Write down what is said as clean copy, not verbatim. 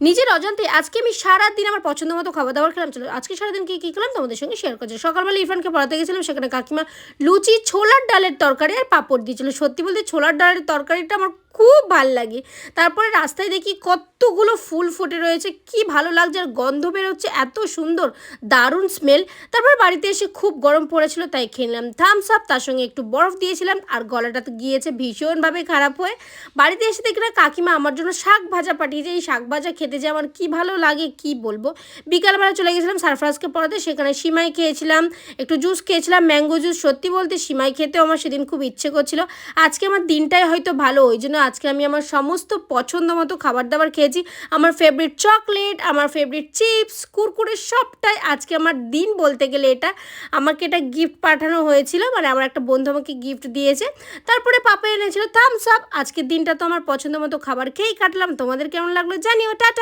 নিজের অজান্তে আজকে আমি সারাদিন আমার পছন্দ মতো খাবার-দাবার খেলাম। চলো আজকে সারাদিন কি খেলাম তোমাদের সঙ্গে শেয়ার করছি। সকালবেলা ইরফানকে পড়াতে গেছিলাম, সেখানে কাকিমা লুচি, ছোলার ডালের তরকারি আর পাঁপড় দিয়েছিল। সত্যি বলতে ছোলার ডালের তরকারিটা আমার খুব ভাল লাগে। তারপরে রাস্তায় দেখি কতগুলো ফুল ফুটে রয়েছে, কি ভালো লাগছে আর গন্ধ বেরোচ্ছে এত সুন্দর, দারুণ স্মেল। তারপর বাড়িতে এসে খুব গরম পড়েছিল, তাই খেয়ে নিলাম থামস আপ, তার সঙ্গে একটু বরফ দিয়েছিলাম আর গলাটা তো গিয়েছে ভীষণভাবে খারাপ হয়ে। বাড়িতে এসে দেখি না কাকিমা আমার জন্য শাক ভাজা পাঠিয়েছে। এই শাক ভাজা খেতে যে আমার কী ভালো লাগে কি বলবো। বিকালবেলা চলে গেছিলাম সারফরাজকে পড়াতে, সেখানে সিমাই খেয়েছিলাম, একটু জুস খেয়েছিলাম, ম্যাঙ্গো জুস। সত্যি বলতে সিমাই খেতেও আমার সেদিন খুব ইচ্ছে করছিল। আজকে আমার দিনটাই হয়তো ভালো, ওই জন্য আজকে আমি আমার সমস্ত পছন্দ মতো খাবার দাবার খেয়েছি। আমার ফেভারিট চকলেট, আমার ফেভারিট চিপস, কুরকুরে সবটাই আজকে আমার দিন বলতে গেলে এটা। আমাকে এটা গিফট পাঠানো হয়েছিল, মানে আমার একটা বন্ধু আমাকে গিফট দিয়েছে। তারপরে পাপা এনেছিল থামস আপ। আজকের দিনটা তো আমার পছন্দ মতো খাবার খেয়েই কাটলাম। তোমাদের কেমন লাগলো জানিও। টাটা।